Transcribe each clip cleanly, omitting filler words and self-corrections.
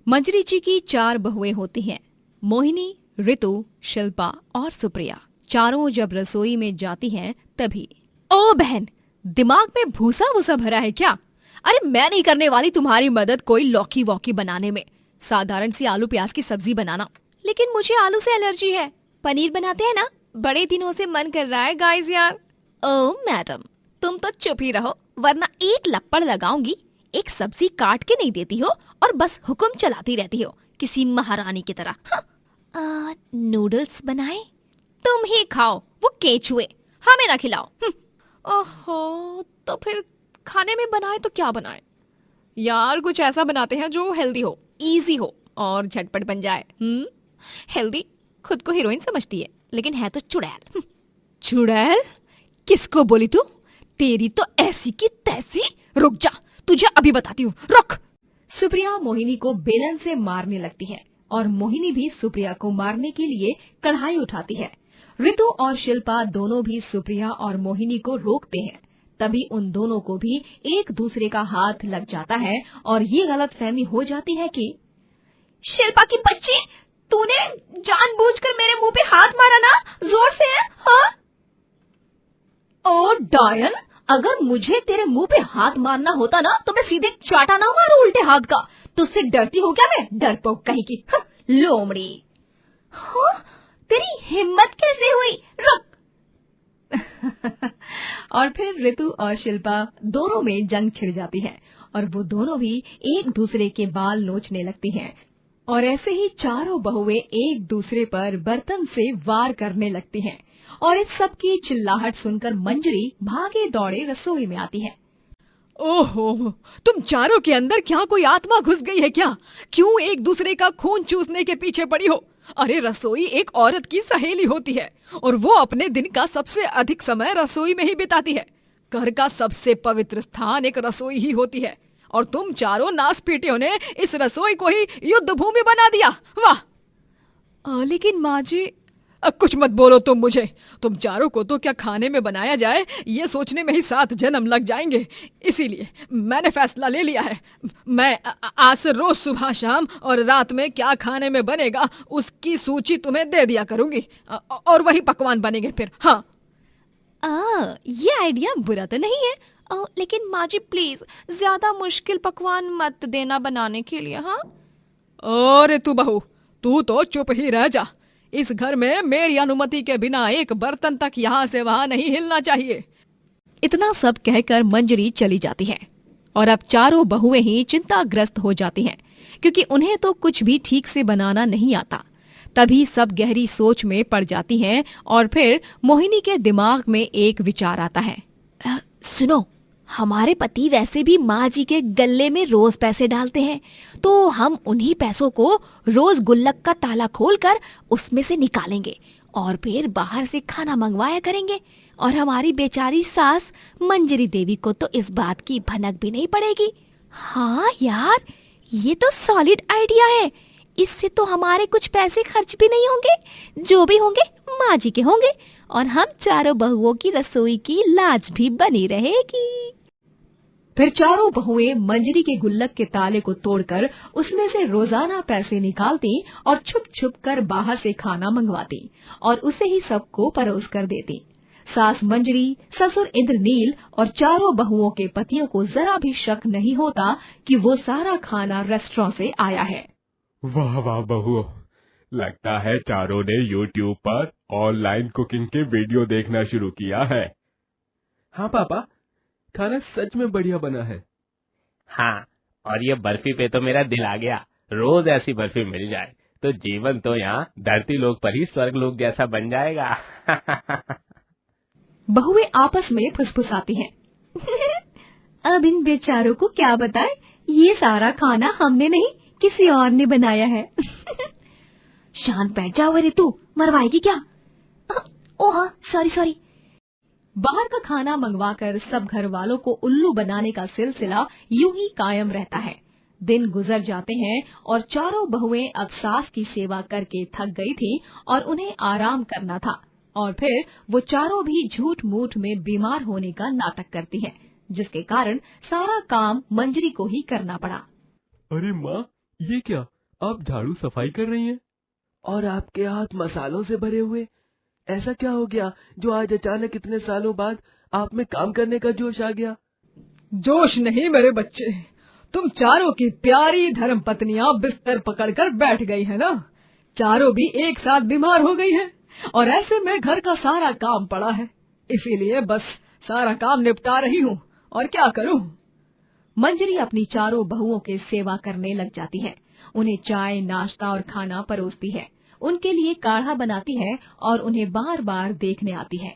मंजरी जी की 4 बहुएं होती हैं, मोहिनी, ऋतु, शिल्पा और सुप्रिया। चारों जब रसोई में जाती हैं तभी ओ बहन, दिमाग में भूसा वूसा भरा है क्या? अरे मैं नहीं करने वाली तुम्हारी मदद कोई लौकी वॉकी बनाने में। साधारण सी आलू प्याज की सब्जी बनाना। लेकिन मुझे आलू से एलर्जी है। पनीर बनाते हैं ना, बड़े दिनों से मन कर रहा है गाइस यार। ओ मैडम, तुम तो चुप ही रहो वरना एक लप्पड़ लगाऊंगी। एक सब्जी काट के नहीं देती हो और बस हुक्म चलाती रहती हो किसी महारानी की तरह। नूडल्स बनाए? तुम ही खाओ वो केचुए, हमें ना खिलाओ। ओहो, तो फिर खाने में बनाए तो क्या बनाए यार? कुछ ऐसा बनाते हैं जो हेल्दी हो, इजी हो और झटपट बन जाए। हेल्दी खुद को हीरोइन समझती है लेकिन है तो चुड़ैल। चुड़ैल? किसको बोली तू? तेरी तो ऐसी की तैसी। रुक जा, तुझे अभी बताती हूँ, रुक। सुप्रिया मोहिनी को बेलन से मारने लगती है और मोहिनी भी सुप्रिया को मारने के लिए कढ़ाई उठाती है। ऋतु और शिल्पा दोनों भी सुप्रिया और मोहिनी को रोकते हैं। तभी उन दोनों को भी एक दूसरे का हाथ लग जाता है और ये गलतफहमी हो जाती है कि शिल्पा की बच्ची, तूने जानबूझकर मेरे मुंह पे हाथ मारा ना, जोर से है? हाँ? ओ डायन, अगर मुझे तेरे मुंह पे हाथ मारना होता ना तो मैं सीधे चाटा ना मारू उल्टे हाथ का। तुझसे डरती हो क्या मैं, डरपोक कहीं की? लोमड़ी। हाँ? तेरी हिम्मत कैसे हुई? रुक। और फिर ऋतु और शिल्पा दोनों में जंग छिड़ जाती है और वो दोनों भी एक दूसरे के बाल नोचने लगती हैं। और ऐसे ही चारों बहुएं एक दूसरे पर बर्तन से वार करने लगती हैं। और इस सब की चिल्लाहट सुनकर मंजरी भागे दौड़े रसोई में आती है। ओहो, तुम चारों के अंदर क्या कोई आत्मा घुस गई है क्या? क्यों एक दूसरे का खून चूसने के पीछे पड़ी हो? अरे रसोई एक औरत की सहेली होती है और वो अपने दिन का सबसे अधिक समय रसोई में ही बिताती है। घर का सबसे पवित्र स्थान एक रसोई ही होती है और तुम चारों नासपीटियों ने इस रसोई को ही युद्ध भूमि बना दिया। वाह! लेकिन माँ जी, कुछ मत बोलो तुम मुझे। तुम चारों को तो क्या खाने में बनाया जाए ये सोचने में ही 7 जन्म लग जाएंगे। इसीलिए मैंने फैसला ले लिया है। मैं आज से रोज सुबह शाम और रात में क्या खाने में बनेगा उसकी सूची तुम्हें दे दिया करूंगी और वही पकवान बनेंगे फिर। हाँ, ये आइडिया बुरा तो नहीं है। लेकिन माँ जी प्लीज ज्यादा मुश्किल पकवान मत देना बनाने के लिए। हाँ? अरे तू बहू, तू तो चुप ही रह जा। इस घर में मेरी अनुमति के बिना एक बर्तन तक यहाँ से वहाँ नहीं हिलना चाहिए। इतना सब कहकर मंजरी चली जाती है और अब चारों बहुएं ही चिंताग्रस्त हो जाती हैं क्योंकि उन्हें तो कुछ भी ठीक से बनाना नहीं आता। तभी सब गहरी सोच में पड़ जाती हैं और फिर मोहिनी के दिमाग में एक विचार आता है। सुनो, हमारे पति वैसे भी माँ जी के गल्ले में रोज पैसे डालते हैं, तो हम उन्हीं पैसों को रोज गुल्लक का ताला खोलकर उसमें से निकालेंगे और फिर बाहर से खाना मंगवाया करेंगे और हमारी बेचारी सास मंजरी देवी को तो इस बात की भनक भी नहीं पड़ेगी। हाँ यार, ये तो सॉलिड आइडिया है। इससे तो हमारे कुछ पैसे खर्च भी नहीं होंगे, जो भी होंगे माँ जी के होंगे और हम चारों बहुओं की रसोई की लाज भी बनी रहेगी। फिर चारों बहुएं मंजरी के गुल्लक के ताले को तोड़कर उसमें से रोजाना पैसे निकालती और छुप छुप कर बाहर से खाना मंगवाती और उसे ही सबको परोस कर देती। सास मंजरी, ससुर इंद्रनील और चारों बहुओं के पतियों को जरा भी शक नहीं होता कि वो सारा खाना रेस्टोरेंट से आया है। वाह वाह बहुओं, लगता है चारों ने YouTube पर ऑनलाइन कुकिंग के वीडियो देखना शुरू किया है। हाँ पापा, खाना सच में बढ़िया बना है। हाँ, और ये बर्फी पे तो मेरा दिल आ गया। रोज ऐसी बर्फी मिल जाए तो जीवन तो यहाँ धरती लोक पर ही स्वर्ग लोक जैसा बन जाएगा। बहुएं आपस में फुसफुसाती हैं। अब इन बेचारों को क्या बताएं, ये सारा खाना हमने नहीं किसी और ने बनाया है। शांत बैठ जाओ ऋतु, मरवाएगी क्या? ओह हाँ, सॉरी। बाहर का खाना मंगवाकर सब घर वालों को उल्लू बनाने का सिलसिला यूं ही कायम रहता है। दिन गुजर जाते हैं और चारों बहुएं अब सास की सेवा करके थक गई थी और उन्हें आराम करना था और फिर वो चारों भी झूठ मूठ में बीमार होने का नाटक करती हैं, जिसके कारण सारा काम मंजरी को ही करना पड़ा। अरे माँ, ये क्या? आप झाड़ू सफाई कर रही हैं? और आपके हाथ मसालों से भरे हुए, ऐसा क्या हो गया जो आज अचानक इतने सालों बाद आप में काम करने का जोश आ गया? जोश नहीं मेरे बच्चे, तुम चारों की प्यारी धर्म पत्नियां बिस्तर पकड़कर बैठ गई है ना। चारों भी एक साथ बीमार हो गई हैं और ऐसे में घर का सारा काम पड़ा है, इसीलिए बस सारा काम निपटा रही हूँ, और क्या करूँ। मंजरी अपनी चारों बहुओं के सेवा करने लग जाती है। उन्हें चाय, नाश्ता और खाना परोसती है, उनके लिए काढ़ा बनाती है और उन्हें बार बार देखने आती है।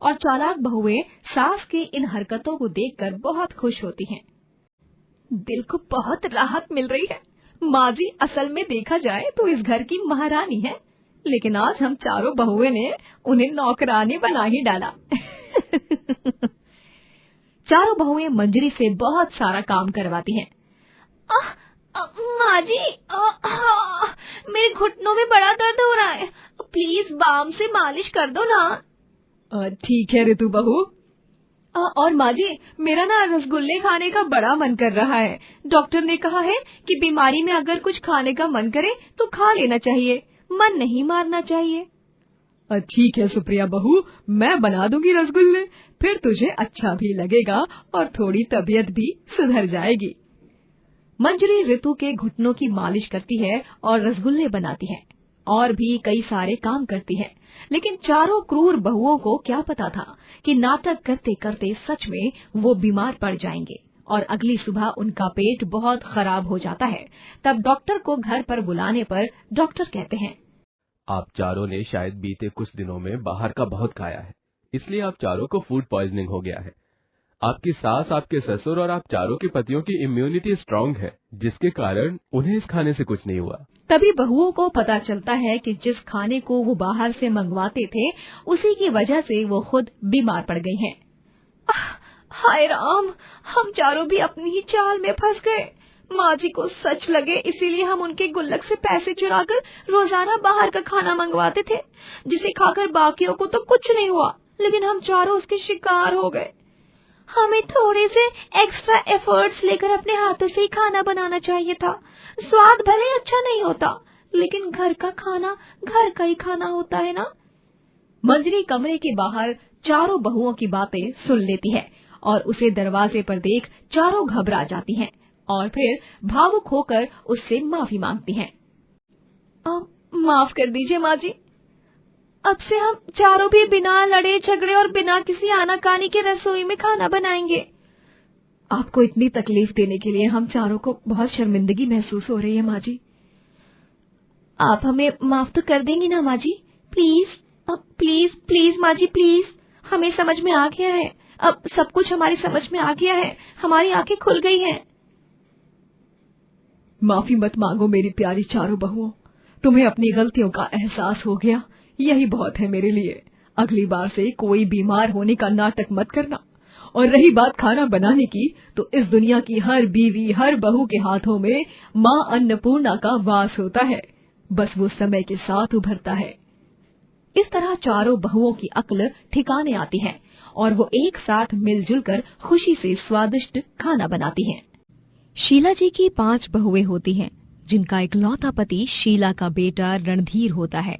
और चालाक बहुएं सास की इन हरकतों को देखकर बहुत खुश होती हैं। दिल को बहुत राहत मिल रही है। माँ जी असल में देखा जाए तो इस घर की महारानी है, लेकिन आज हम चारों बहुएं ने उन्हें नौकरानी बना ही डाला। चारों बहुएं मंजरी से बहुत सारा काम करवाती हैं। माँ जी, मेरे घुटनों में बड़ा दर्द हो रहा है, प्लीज बाम से मालिश कर दो ना। ठीक है ऋतु बहू। और माँ जी, मेरा ना रसगुल्ले खाने का बड़ा मन कर रहा है। डॉक्टर ने कहा है कि बीमारी में अगर कुछ खाने का मन करे तो खा लेना चाहिए, मन नहीं मारना चाहिए। ठीक है सुप्रिया बहू, मैं बना दूंगी रसगुल्ले, फिर तुझे अच्छा भी लगेगा और थोड़ी तबीयत भी सुधर जाएगी। मंजरी ऋतु के घुटनों की मालिश करती है और रसगुल्ले बनाती है और भी कई सारे काम करती है, लेकिन चारों क्रूर बहुओं को क्या पता था कि नाटक करते करते सच में वो बीमार पड़ जाएंगे और अगली सुबह उनका पेट बहुत खराब हो जाता है। तब डॉक्टर को घर पर बुलाने पर डॉक्टर कहते हैं, आप चारों ने शायद बीते कुछ दिनों में बाहर का बहुत खाया है, इसलिए आप चारों को फूड पॉइजनिंग हो गया है। आपकी सास, आपके ससुर और आप चारों के पतियों की इम्यूनिटी स्ट्रांग है, जिसके कारण उन्हें इस खाने से कुछ नहीं हुआ। तभी बहुओं को पता चलता है कि जिस खाने को वो बाहर से मंगवाते थे उसी की वजह से वो खुद बीमार पड़ गई हैं। हाय राम, हम चारों भी अपनी ही चाल में फंस गए। माँ जी को सच लगे, इसीलिए हम उनके गुल्लक से पैसे चुराकर रोजाना बाहर का खाना मंगवाते थे, जिसे खाकर बाकियों को तो कुछ नहीं हुआ, लेकिन हम चारों उसके शिकार हो गए। हमें थोड़े से एक्स्ट्रा एफर्ट्स लेकर अपने हाथों से ही खाना बनाना चाहिए था। स्वाद भले अच्छा नहीं होता, लेकिन घर का खाना घर का ही खाना होता है ना। मंजरी कमरे के बाहर चारों बहुओं की बातें सुन लेती है और उसे दरवाजे पर देख चारों घबरा जाती हैं और फिर भावुक होकर उससे माफी मांगती हैं। माफ कर दीजिए माँ जी, अब से हम चारों भी बिना लड़े झगड़े और बिना किसी आनाकानी के रसोई में खाना बनाएंगे। आपको इतनी तकलीफ देने के लिए हम चारों को बहुत शर्मिंदगी महसूस हो रही है माँ जी। आप हमें माफ तो कर देंगी ना माँ जी? प्लीज प्लीज प्लीज माँ जी प्लीज, हमें समझ में आ गया है, अब सब कुछ हमारी समझ में आ गया है, हमारी आंखें खुल गई हैं। माफी मत मांगो मेरी प्यारी चारों बहुओं, तुम्हें अपनी गलतियों का एहसास हो गया, यही बहुत है मेरे लिए। अगली बार से कोई बीमार होने का नाटक मत करना। और रही बात खाना बनाने की, तो इस दुनिया की हर बीवी, हर बहू के हाथों में माँ अन्नपूर्णा का वास होता है, बस वो समय के साथ उभरता है। इस तरह चारों बहुओं की अक्ल ठिकाने आती है और वो एक साथ मिलजुल कर खुशी से स्वादिष्ट खाना बनाती हैं। शीला जी की 5 बहुएं होती हैं, जिनका इकलौता पति शीला का बेटा रणधीर होता है।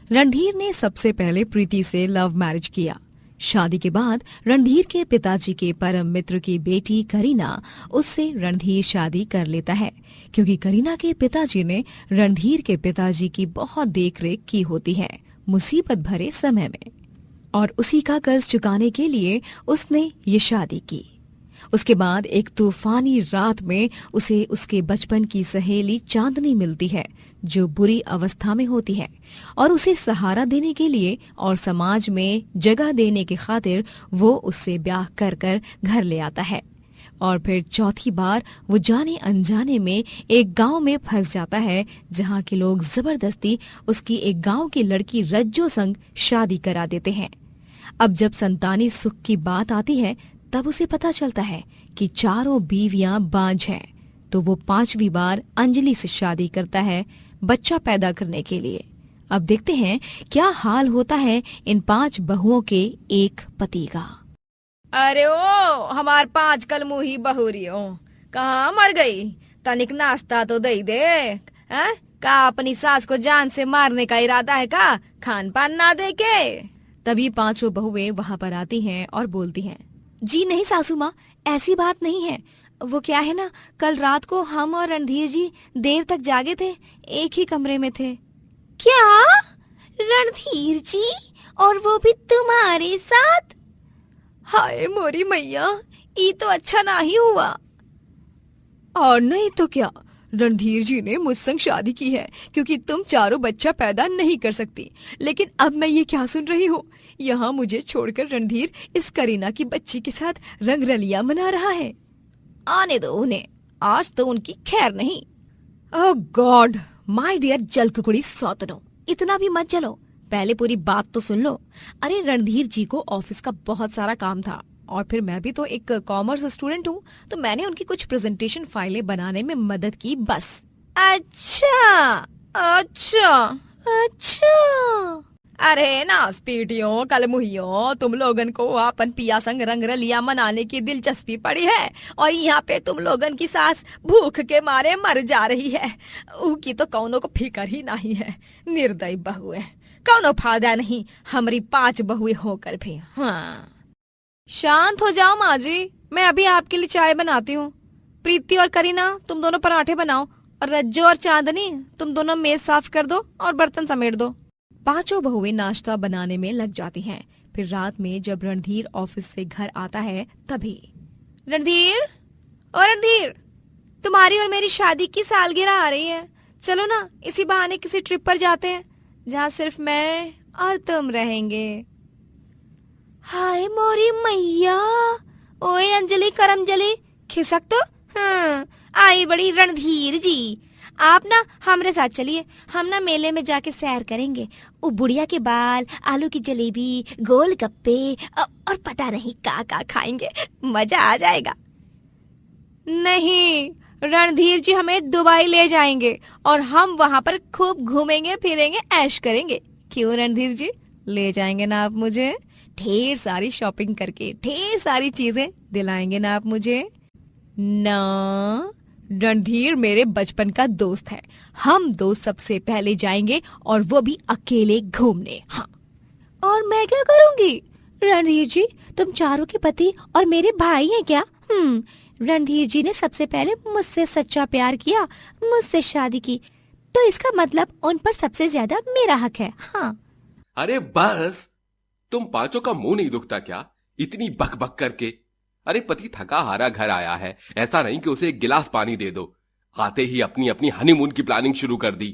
रणधीर ने सबसे पहले प्रीति से लव मैरिज किया। शादी के बाद रणधीर के पिताजी के परम मित्र की बेटी करीना उससे रणधीर शादी कर लेता है, क्योंकि करीना के पिताजी ने रणधीर के पिताजी की बहुत देखरेख की होती है मुसीबत भरे समय में, और उसी का कर्ज चुकाने के लिए उसने ये शादी की। उसके बाद एक तूफानी रात में उसे उसके बचपन की सहेली चांदनी मिलती है, जो बुरी अवस्था में होती है, और उसे सहारा देने के लिए और समाज में जगह देने की खातिर वो उससे ब्याह कर कर घर ले आता है। और फिर चौथी बार वो जाने अनजाने में एक गांव में फंस जाता है, जहां के लोग जबरदस्ती उसकी एक गांव की लड़की रज्जो संग शादी करा देते हैं। अब जब संतानी सुख की बात आती है, तब उसे पता चलता है कि चारों बीवियां बांझ हैं, तो वो 5वीं बार अंजलि से शादी करता है बच्चा पैदा करने के लिए। अब देखते हैं क्या हाल होता है इन 5 बहुओं के एक पति का। अरे ओ हमार 5 कलमुही बहुरियो कहाँ मर गई? तनिक नाश्ता तो दे दे, हैं? का अपनी सास को जान से मारने का इरादा है का, खान पान ना दे के? तभी पांचों बहुएं वहां पर आती हैं और बोलती हैं, जी नहीं सासू माँ, ऐसी बात नहीं है। वो क्या है ना, कल रात को हम और रणधीर जी देर तक जागे थे, एक ही कमरे में थे। क्या? रणधीर जी? और वो भी तुम्हारे साथ? हाय मोरी मैया, ये तो अच्छा ना ही हुआ। और नहीं तो क्या, रणधीर जी ने मुझ संग शादी की है क्योंकि तुम चारों बच्चा पैदा नहीं कर सकती। लेकिन अब मैं ये क्या सुन रही हूँ, यहाँ मुझे छोड़कर रणधीर इस करीना की बच्ची के साथ रंगरलिया मना रहा है। आने दो उन्हें, आज तो उनकी खैर नहीं। ओह गॉड, माय डियर जल कुकड़ी सौतनो, इतना भी मत जलो, पहले पूरी बात तो सुन लो। अरे रणधीर जी को ऑफिस का बहुत सारा काम था और फिर मैं भी तो एक कॉमर्स स्टूडेंट हूँ, तो मैंने उनकी कुछ प्रेजेंटेशन फाइलें बनाने में मदद की बस। अच्छा अच्छा अच्छा। अरे नास पीटियों कल मुहियों, तुम लोगन को अपन पिया संग रंगरलिया मनाने की दिलचस्पी पड़ी है और यहाँ पे तुम लोगन की सास भूख के मारे मर जा रही है। उनकी तो कौनों को फिकर ही नहीं है, निर्दयी बहुए, कौनो फायदा नहीं हमारी 5 बहुए होकर भी। हाँ, शांत हो जाओ माँ जी, मैं अभी आपके लिए चाय बनाती हूँ। प्रीति और करीना तुम दोनों पराठे बनाओ और रज्जो और चांदनी तुम दोनों मेज साफ कर दो और बर्तन समेट दो। पांचों बहुएं नाश्ता बनाने में लग जाती हैं। फिर रात में जब रणधीर ऑफिस से घर आता है तभी, रणधीर, और रणधीर, तुम्हारी और मेरी शादी की सालगिरह आ रही है, चलो ना इसी बहाने किसी ट्रिप पर जाते हैं जहाँ सिर्फ मैं और तुम रहेंगे। हाय मोरी मैया, ओए अंजलि करमजली, खिसक तो। हाँ, आई बड़ी रणधीर जी, आप ना हमरे साथ चलिए, हम ना मेले में जाके सैर करेंगे। वो बुढ़िया के बाल, आलू की जलेबी, गोलगप्पे और पता नहीं का खाएंगे, मजा आ जाएगा। नहीं, रणधीर जी हमें दुबई ले जाएंगे और हम वहाँ पर खूब घूमेंगे फिरेंगे, ऐश करेंगे। क्यों रणधीर जी, ले जाएंगे ना आप मुझे? ढेर सारी शॉपिंग करके ढेर सारी चीजें दिलाएंगे ना आप मुझे? ना, रणधीर मेरे बचपन का दोस्त है, हम दो सबसे पहले जाएंगे और वो भी अकेले घूमने। हाँ, और मैं क्या करूंगी? रणधीर जी तुम चारों के पति और मेरे भाई हैं क्या? रणधीर जी ने सबसे पहले मुझसे सच्चा प्यार किया, मुझसे शादी की, तो इसका मतलब उन पर सबसे ज्यादा मेरा हक है। हाँ। अरे बस, तुम पांचों का मुंह नहीं दुखता क्या इतनी बक बक करके? अरे पति थका हारा घर आया है, ऐसा नहीं कि उसे एक गिलास पानी दे दो। आते ही अपनी अपनी हनीमून की प्लानिंग शुरू कर दी।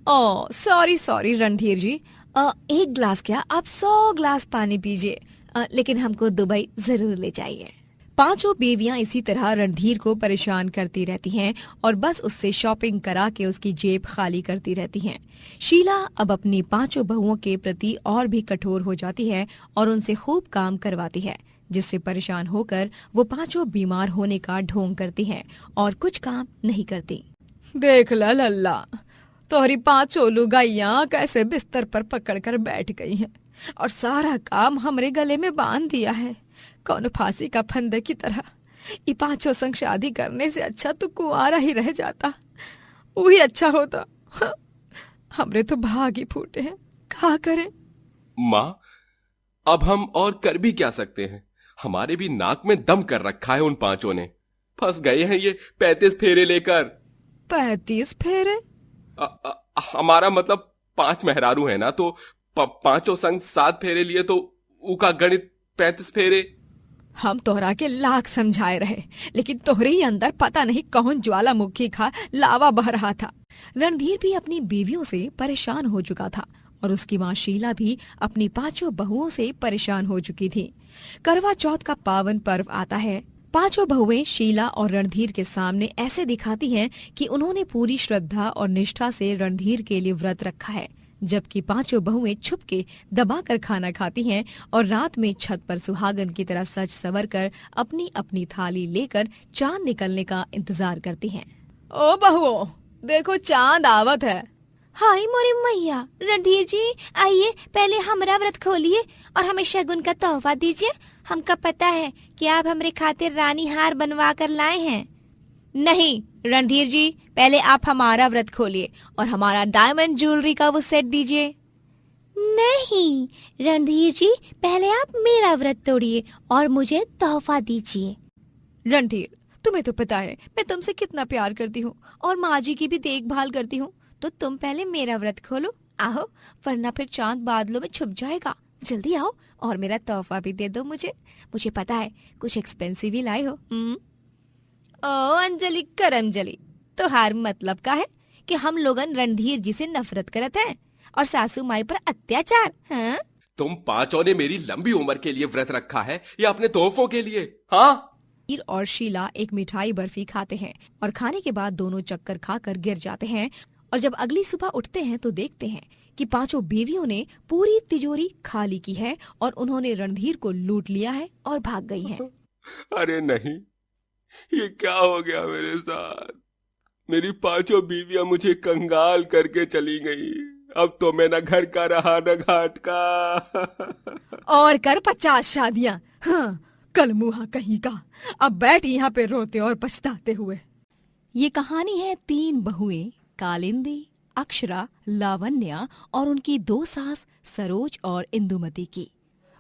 ओह सॉरी रणधीर जी, एक ग्लास क्या, आप 100 ग्लास पानी पीजिए, लेकिन हमको दुबई जरूर ले जाइए। पांचों बीवियां इसी तरह रणधीर को परेशान करती रहती हैं और बस उससे शॉपिंग करा के उसकी जेब खाली करती रहती हैं। शीला अब अपनी पांचों बहुओं के प्रति और भी कठोर हो जाती है और उनसे खूब काम करवाती है, जिससे परेशान होकर वो पांचों बीमार होने का ढोंग करती हैं और कुछ काम नहीं करती। देख ला लल्ला, तोहरी 5 लुगाइयां कैसे बिस्तर पर पकड़कर बैठ गई हैं और सारा काम हमरे गले में बांध दिया है, कौन फांसी का फंदे की तरह। ये 5 संग शादी करने से अच्छा तो कुंवारा ही रह जाता, वही अच्छा होता। हमरे तो भाग ही फूटे हैं, क्या करें? माँ, अब हम और कर भी क्या सकते हैं? हमारे भी नाक में दम कर रखा है उन 5 ने। फंस गए हैं ये 35 फेरे लेकर। 35 फेरे? हमारा मतलब 5 मेहरारू है ना, तो 5 संग 7 फेरे लिए तो उका गणित 35 फेरे। हम तोहरा के लाख समझाए रहे, लेकिन तोहरे ही अंदर पता नहीं कौन ज्वालामुखी खा लावा बह रहा था। रणधीर भी अपनी बीवियों से परेशान हो चुका था और उसकी माँ शीला भी अपनी 5 बहुओं से परेशान हो चुकी थी। करवा चौथ का पावन पर्व आता है। 5 बहुएं शीला और रणधीर के सामने ऐसे दिखाती हैं कि उन्होंने पूरी श्रद्धा और निष्ठा से रणधीर के लिए व्रत रखा है, जबकि 5 बहुएं छुप के दबाकर खाना खाती हैं और रात में छत पर सुहागन की तरह सज संवर कर अपनी अपनी थाली लेकर चांद निकलने का इंतजार करती हैं। ओ बहुओं, देखो चांद आवत है। हाय मोरे मैया, रणधीर जी आइए, पहले हमारा व्रत खोलिए और हमें शगुन का तोहफा दीजिए। हमका पता है कि आप हमरे खातिर रानी हार बनवा कर लाए हैं। नहीं रणधीर जी, पहले आप हमारा व्रत खोलिए और हमारा डायमंड ज्वेलरी का वो सेट दीजिए। नहीं रणधीर जी, पहले आप मेरा व्रत तोड़िए और मुझे तोहफा दीजिए। रणधीर, तुम्हें तो पता है मैं तुमसे कितना प्यार करती हूँ और माँ जी की भी देखभाल करती हूँ, तो तुम पहले मेरा व्रत खोलो, आओ, वरना फिर चांद बादलों में छुप जाएगा। जल्दी आओ और मेरा तोहफा भी दे दो मुझे पता है कुछ एक्सपेंसिव ही लाए हो। ओ अंजलि करमजली, तो हार मतलब का है कि हम लोगन रणधीर जी से नफरत करत हैं और सासू माई पर अत्याचार। हाँ? तुम पांचों ने मेरी लंबी उम्र के लिए व्रत रखा है या अपने तोहफों के लिए? हाँ, रणधीर और शीला एक मिठाई बर्फी खाते हैं और खाने के बाद दोनों चक्कर खाकर गिर जाते हैं और जब अगली सुबह उठते हैं तो देखते हैं कि पांचों बीवियों ने पूरी तिजोरी खाली की है और उन्होंने रणधीर को लूट लिया है और भाग गई हैं। अरे नहीं, ये क्या हो गया मेरे साथ? मेरी पांचों बीवियां मुझे कंगाल करके चली गई। अब तो मैं न घर का रहा न घाट का। और कर 50 शादियां। हाँ, कल मुहा कहीं का। अब बैठ यहाँ पे रोते और पछताते हुए। ये कहानी है 3 बहुएं कालिंदी, अक्षरा, लावण्या और उनकी 2 सास सरोज और इंदुमती की।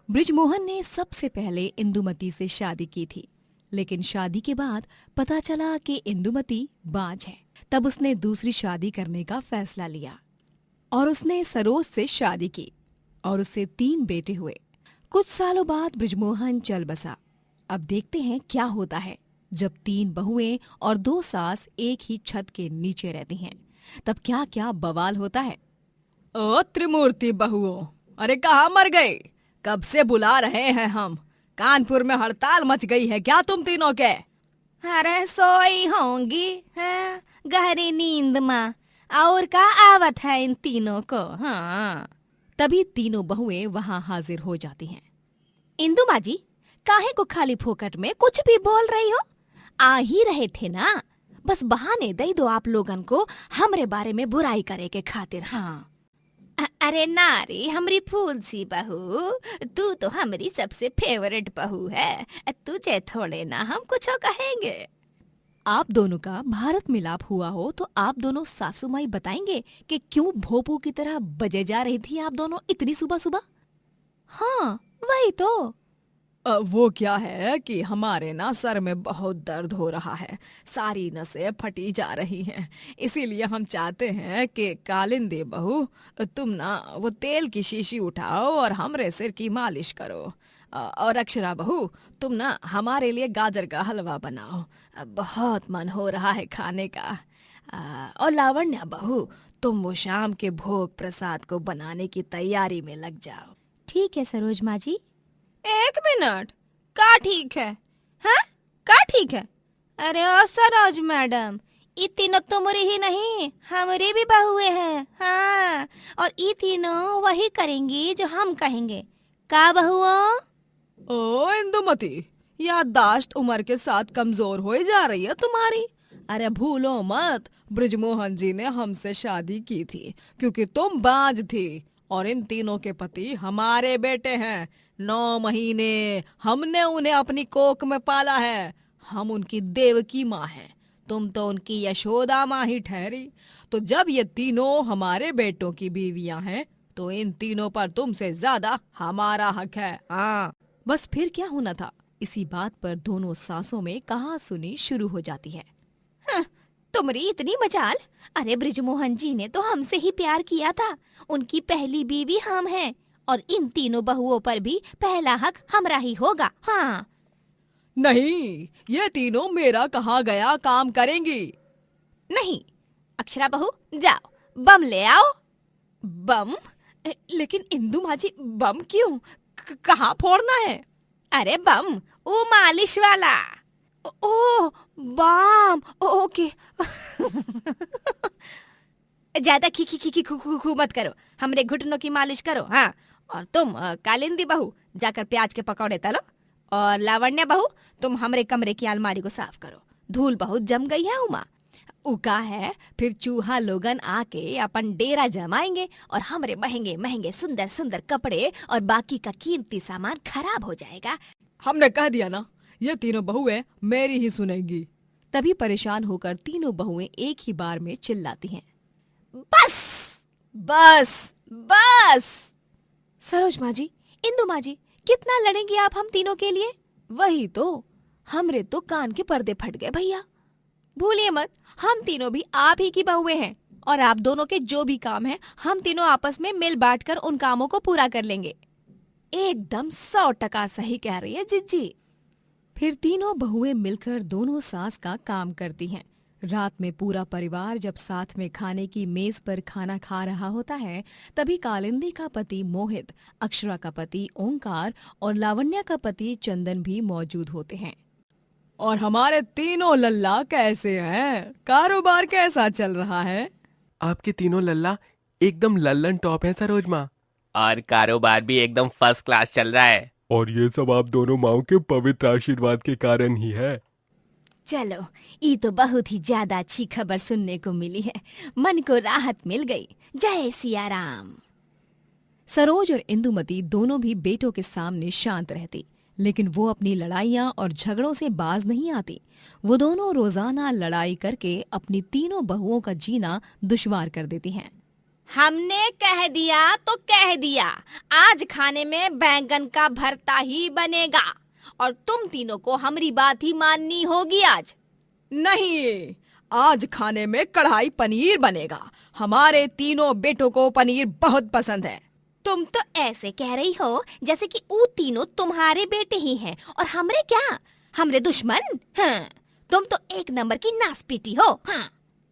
बृजमोहन ने सबसे पहले इंदुमती से शादी की थी, लेकिन शादी के बाद पता चला कि इंदुमती बांझ है। तब उसने दूसरी शादी करने का फैसला लिया और उसने सरोज से शादी की और उससे 3 बेटे हुए। कुछ सालों बाद बृजमोहन चल बसा। अब देखते हैं क्या होता है जब 3 बहुएं और 2 सास एक ही छत के नीचे रहती हैं। तब क्या क्या बवाल होता है। ओ त्रिमूर्ति बहुओं, अरे कहाँ मर गए? कब से बुला रहे हैं हम। कानपुर में हड़ताल मच गई है क्या तुम तीनों के? अरे सोई होंगी है, गहरी नींद में, और का आवत है इन तीनों को। हाँ, तभी तीनों बहुएं वहां हाजिर हो जाती हैं। इंदु माँ जी, काहे को खाली फोकट में कुछ भी बोल रही हो? आ ही रहे थे ना, बस बहाने दे दो आप लोगन को हमरे बारे में बुराई करे के खातिर। हाँ, अरे नारी हमरी फूल सी बहू, तू तो हमारी सबसे फेवरेट बहू है, तुझे थोड़े ना हम कुछ कहेंगे। आप दोनों का भारत मिलाप हुआ हो तो आप दोनों सासू माई बताएंगे कि क्यों भोपू की तरह बजे जा रही थी आप दोनों इतनी सुबह सुबह? हाँ, वही तो। वो क्या है कि हमारे ना सर में बहुत दर्द हो रहा है, सारी नसें फटी जा रही हैं। इसीलिए हम चाहते हैं कि कालिंदी बहू तुम ना वो तेल की शीशी उठाओ और हमरे सिर की मालिश करो। और अक्षरा बहू तुम ना हमारे लिए गाजर का हलवा बनाओ, बहुत मन हो रहा है खाने का। और लावण्या बहू तुम वो शाम के भोग प्रसाद को बनाने की तैयारी में लग जाओ। ठीक है सरोज माँ जी। 1 मिनट, का ठीक है? हाँ, का ठीक है? अरे ओ सरोज मैडम, ये तीनों तुम्हारी ही नहीं हमारी भी बहुएं हैं। हाँ, और ये तीनों वही करेंगी जो हम कहेंगे। का बहुओं? ओ इंदुमती, याददाश्त उम्र के साथ कमजोर हो जा रही है तुम्हारी। अरे भूलो मत, बृजमोहन जी ने हमसे शादी की थी क्योंकि तुम बांझ थी और इन तीनों के पति हमारे बेटे हैं। 9 महीने हमने उन्हें अपनी कोख में पाला है। हम उनकी देवकी माँ हैं, तुम तो उनकी यशोदा माँ ही ठहरी। तो जब ये तीनों हमारे बेटों की बीवियां हैं तो इन तीनों पर तुमसे ज्यादा हमारा हक है। हाँ, बस फिर क्या होना था। इसी बात पर दोनों सासों में कहासुनी शुरू हो जाती है। हाँ, तुम्हारी इतनी मजाल। अरे बृजमोहन जी ने तो हमसे ही प्यार किया था, उनकी पहली बीवी हम हैं और इन तीनों बहुओं पर भी पहला हक हमरा ही होगा। हाँ, नहीं, ये तीनों मेरा कहा गया काम करेंगी। नहीं, अक्षरा बहू जाओ बम ले आओ। बम? लेकिन इंदु माँ जी, बम क्यों? कहाँ फोड़ना है? अरे बम, वो मालिश वाला। ओ बाम, ओके। ज्यादा खी खी खी खी खू खू खू मत करो, हमरे घुटनों की मालिश करो। हाँ, और तुम कालिंदी बहू जाकर प्याज के पकौड़े तलो, और लावण्या बहू तुम हमरे कमरे की अलमारी को साफ करो, धूल बहुत जम गई है उमा। उका है फिर चूहा लोगन आके अपन डेरा जमाएंगे और हमरे महंगे महंगे सुंदर सुंदर कपड़े और बाकी का कीमती सामान खराब हो जाएगा। हमने कह दिया ना, ये तीनों बहुएं मेरी ही सुनेंगी। तभी परेशान होकर तीनों बहुएं एक ही बार में चिल्लाती हैं, बस बस बस। सरोज माँ जी, इंदु माँ जी, कितना लड़ेंगी आप हम तीनों के लिए? वही तो, हमरे तो कान के पर्दे फट गए भैया। भूलिए मत, हम तीनों भी आप ही की बहुएं हैं और आप दोनों के जो भी काम है हम तीनों आपस में मिल बांट कर उन कामों को पूरा कर लेंगे। एकदम 100% सही कह रही है जिज्जी। फिर तीनों बहुएं मिलकर दोनों सास का काम करती हैं। रात में पूरा परिवार जब साथ में खाने की मेज पर खाना खा रहा होता है, तभी कालिंदी का पति मोहित, अक्षरा का पति ओंकार और लावण्या का पति चंदन भी मौजूद होते हैं। और हमारे तीनों लल्ला कैसे हैं? कारोबार कैसा चल रहा है? आपके तीनों लल्ला एकदम लल्लन टॉप है सरोज माँ। और कारोबार भी एकदम फर्स्ट क्लास चल रहा है। और ये सब आप दोनों माओ के पवित्र आशीर्वाद के कारण ही है। चलो, ये तो बहुत ही ज्यादा अच्छी खबर सुनने को मिली है। मन को राहत मिल गई। जय सिया राम। सरोज और इंदुमती दोनों भी बेटों के सामने शांत रहती, लेकिन वो अपनी लड़ाइयाँ और झगड़ों से बाज नहीं आती। वो दोनों रोजाना लड़ाई करके अपनी तीनों बहुओं का जीना दुश्वार कर देती हैं। हमने कह दिया तो कह दिया, आज खाने में बैंगन का भरता ही बनेगा और तुम तीनों को हमारी बात ही माननी होगी आज। नहीं, आज खाने में कढ़ाई पनीर बनेगा। हमारे तीनों बेटों को पनीर बहुत पसंद है। तुम तो ऐसे कह रही हो जैसे कि वो तीनों तुम्हारे बेटे ही हैं और हमरे क्या, हमरे दुश्मन? हाँ, तुम तो एक नंबर की नासपीटी हो। हाँ,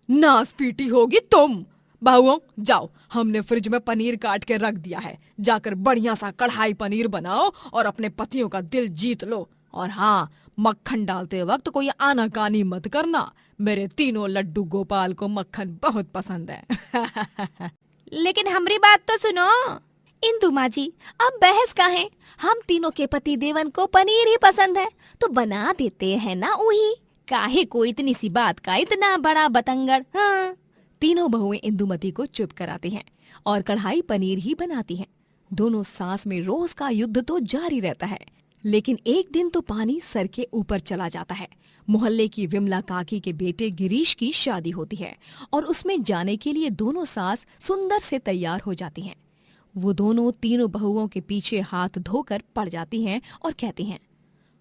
नासपीटी होगी तुम। बहुओं जाओ, हमने फ्रिज में पनीर काट के रख दिया है, जाकर बढ़िया सा कढ़ाई पनीर बनाओ और अपने पतियों का दिल जीत लो। और हाँ, मक्खन डालते वक्त कोई आनाकानी मत करना, मेरे तीनों लड्डू गोपाल को मक्खन बहुत पसंद है। लेकिन हमारी बात तो सुनो। इंदु माँ जी, अब बहस का है? हम तीनों के पति देवन को पनीर ही पसंद है तो बना देते हैं ना वही। काहे को इतनी सी बात का इतना बड़ा बतंगड़? हाँ। तीनों बहुएं इंदुमती को चुप कराती हैं और कढ़ाई पनीर ही बनाती हैं। दोनों सास में रोज का युद्ध तो जारी रहता है, लेकिन एक दिन तो पानी सर के ऊपर चला जाता है। मोहल्ले की विमला काकी के बेटे गिरीश की शादी होती है और उसमें जाने के लिए दोनों सास सुंदर से तैयार हो जाती हैं। वो दोनों तीनों बहुओं के पीछे हाथ धोकर पड़ जाती हैं और कहती हैं,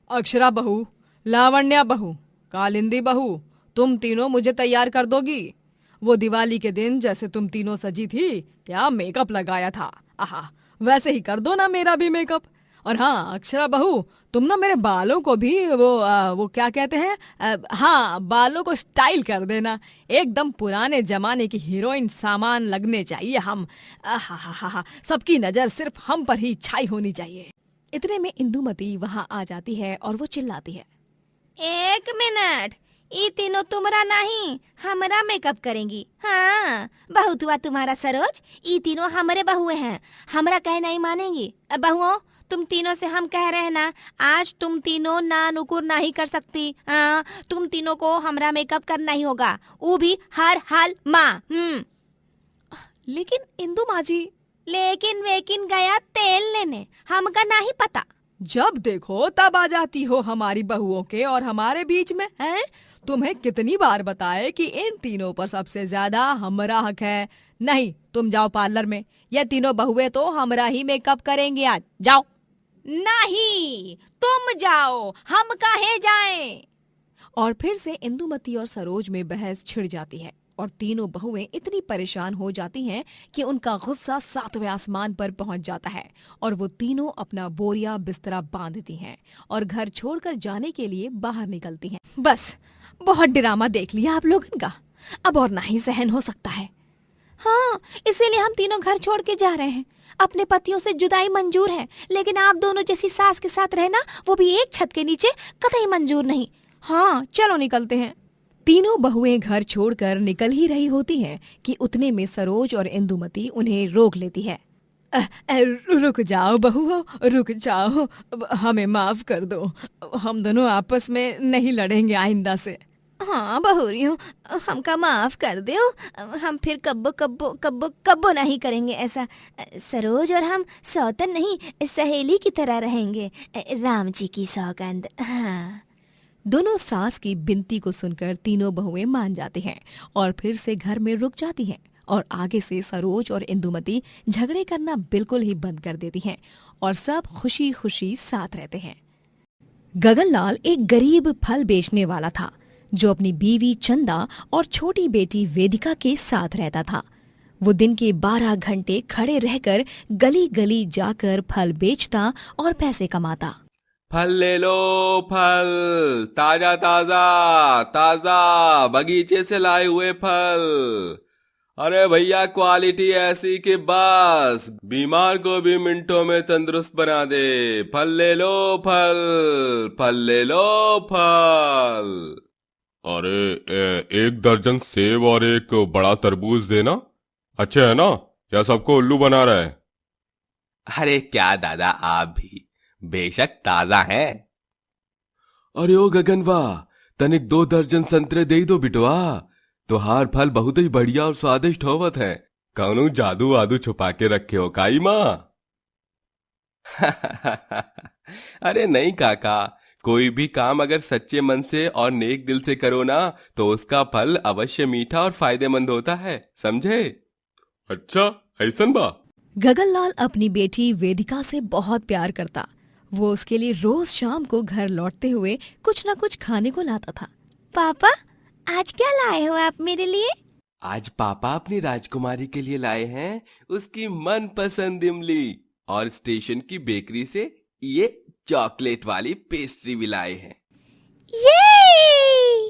अक्षरा बहू, लावण्या बहू, कालिंदी बहू, तुम तीनों मुझे तैयार कर दोगी? वो दिवाली के दिन जैसे तुम तीनों सजी थी, क्या मेकअप लगाया था, आहा, वैसे ही कर दो ना मेरा भी मेकअप। और हाँ अक्षरा बहू, तुम ना मेरे बालों को भी वो क्या कहते हैं, हाँ, बालों को स्टाइल कर देना, एकदम पुराने जमाने की हीरोइन सामान लगने चाहिए हम। हा, सबकी नजर सिर्फ हम पर ही छाई होनी चाहिए। इतने में इंदुमती वहां आ जाती है और वो चिल्लाती है, 1 मिनट, ये तीनों तुम्हारा नहीं हमारा मेकअप करेंगी। हाँ, बहुत हुआ तुम्हारा सरोज, ये तीनों हमारे बहुए हैं, हमारा कहना ही मानेंगी। बहुओं, तुम तीनों से हम कह रहे हैं ना, आज तुम तीनों ना नुकुर नहीं कर सकती। हाँ, तुम तीनों को हमारा मेकअप करना ही होगा, वो भी हर हाल माँ। लेकिन इंदु माँ जी। लेकिन वेकिन गया तेल लेने, हमका नहीं पता। जब देखो तब आ जाती हो हमारी बहुओं के और हमारे बीच में, हैं? तुम्हें कितनी बार बताए कि इन तीनों पर सबसे ज्यादा हमारा हक है। नहीं, तुम जाओ पार्लर में, ये तीनों बहुएं तो हमारा ही मेकअप करेंगे आज, जाओ। नहीं, तुम जाओ, हम काहे जाएं? और फिर से इंदुमती और सरोज में बहस छिड़ जाती है और तीनों बहुएं इतनी परेशान हो जाती हैं कि उनका गुस्सा 7वें आसमान पर पहुंच जाता है और वो तीनों अपना बोरिया बिस्तरा बांधती हैं और घर छोड़कर जाने के लिए बाहर निकलती हैं। बस, बहुत ड्रामा देख लिया आप लोगों का, अब और ना ही सहन हो सकता है। हाँ, इसीलिए हम तीनों घर छोड़ के जा रहे हैं। अपने पतियों से जुदाई मंजूर है, लेकिन आप दोनों जैसी सास के साथ रहना, वो भी एक छत के नीचे, कतई मंजूर नहीं। हाँ, चलो निकलते हैं। तीनों बहुएं घर छोड़कर निकल ही रही होती हैं कि उतने में सरोज और इंदुमती उन्हें रोक लेती है। रुक जाओ बहुओं, रुक जाओ, हमें माफ कर दो, हम दोनों आपस में नहीं लड़ेंगे आइंदा से। हाँ बहुरियों, हमका माफ कर दो, हम फिर कब्बो नहीं करेंगे ऐसा। सरोज और हम सौतन नहीं, सहेली की तरह रहेंगे, राम जी की सौगंध। हाँ। दोनों सास की बिनती को सुनकर तीनों बहुएं मान जाती हैं और फिर से घर में रुक जाती हैं और आगे से सरोज और इंदुमती झगड़े करना बिल्कुल ही बंद कर देती हैं और सब खुशी खुशी साथ रहते हैं। गगनलाल एक गरीब फल बेचने वाला था जो अपनी बीवी चंदा और छोटी बेटी वेदिका के साथ रहता था। वो दिन के 12 घंटे खड़े रहकर गली गली जाकर फल बेचता और पैसे कमाता। फल ले लो, फल ताजा ताजा ताजा बगीचे से लाए हुए फल। अरे भैया, क्वालिटी ऐसी कि बस बीमार को भी मिनटों में तंदुरुस्त बना दे। फल ले लो, फल ले लो, फल। अरे 1 दर्जन सेब और 1 बड़ा तरबूज देना। अच्छे है ना, या सबको उल्लू बना रहा है? अरे क्या दादा, आप भी बेशक ताजा है। अरे ओ गगनवा, तनिक 2 दर्जन संतरे दे दो बिटवा। तोहार फल बहुत ही बढ़िया और स्वादिष्ट होवत है। कौनो जादू वादू छुपा के रखे हो काई माँ? अरे नहीं काका, कोई भी काम अगर सच्चे मन से और नेक दिल से करो ना तो उसका फल अवश्य मीठा और फायदेमंद होता है, समझे? अच्छा ऐसन बा? गगनलाल अपनी बेटी वेदिका से बहुत प्यार करता। वो उसके लिए रोज शाम को घर लौटते हुए कुछ न कुछ खाने को लाता था। पापा, आज क्या लाए हो आप मेरे लिए? आज पापा अपनी राजकुमारी के लिए लाए हैं उसकी मनपसंद इमली, और स्टेशन की बेकरी से ये चॉकलेट वाली पेस्ट्री भी लाए हैं। ये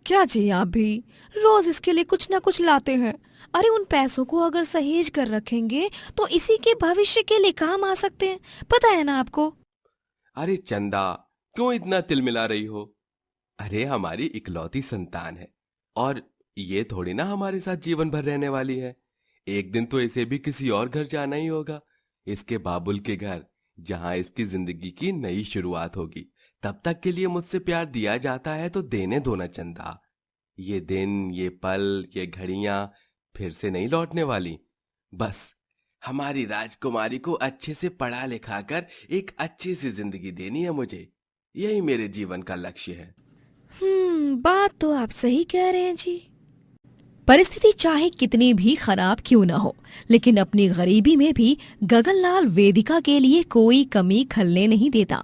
क्या जी, आप भी रोज इसके लिए कुछ न कुछ लाते हैं। अरे उन पैसों को अगर सहेज कर रखेंगे तो इसी के भविष्य के लिए काम आ सकते हैं, पता है ना आपको? अरे चंदा, क्यों इतना तिलमिला रही हो? अरे हमारी इकलौती संतान है और ये थोड़ी ना हमारे साथ जीवन भर रहने वाली है। एक दिन तो इसे भी किसी और घर जाना ही होगा, इसके बाबुल के घर, जहां इसकी जिंदगी की नई शुरुआत होगी। तब तक के लिए मुझसे प्यार दिया जाता है तो देने दो ना चंदा। ये दिन, ये पल, ये घड़ियां फिर से नहीं लौटने वाली। बस हमारी राजकुमारी को अच्छे से पढ़ा लिखा कर एक अच्छी सी जिंदगी देनी है मुझे। यही मेरे जीवन का लक्ष्य है। बात तो आप सही कह रहे हैं जी। परिस्थिति चाहे कितनी भी खराब क्यों न हो, लेकिन अपनी गरीबी में भी गगनलाल वेदिका के लिए कोई कमी खलने नहीं देता।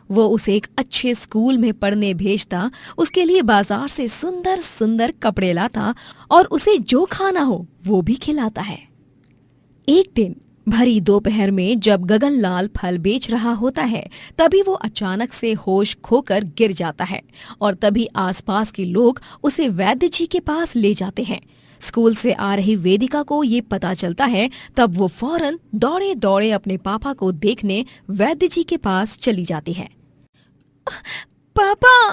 वो उसे एक अच्छे स्कूल में पढ़ने भेजता, उसके लिए बाजार से सुंदर सुंदर कपड़े लाता और उसे जो खाना हो वो भी खिलाता है। एक दिन भरी दोपहर में जब गगनलाल फल बेच रहा होता है, तभी वो अचानक से होश खोकर गिर जाता है और तभी आसपास के लोग उसे वैद्य जी के पास ले जाते हैं। स्कूल से आ रही वेदिका को ये पता चलता है, तब वो फौरन दौड़े दौड़े अपने पापा को देखने वैद्य जी के पास चली जाती है। पापा,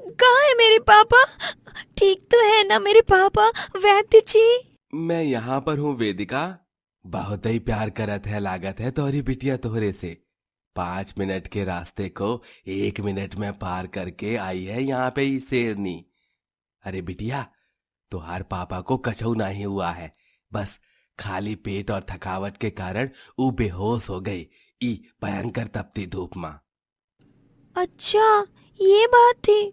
कहाँ है मेरे पापा? ठीक तो है ना मेरे पापा? वैद्य जी, मैं यहाँ पर हूँ वेदिका। बहुत ही प्यार करत है लागत है तोहरी बिटिया तोहरे से। 5 मिनट के रास्ते को 1 मिनट में पार करके आई है यहाँ पे ही शेरनी। अरे बिटिया, तुहार पापा को कछू नहीं हुआ है, बस खाली पेट और थकावट के कारण वो बेहोश हो गई ई भयंकर तपती धूप में। अच्छा ये बात थी।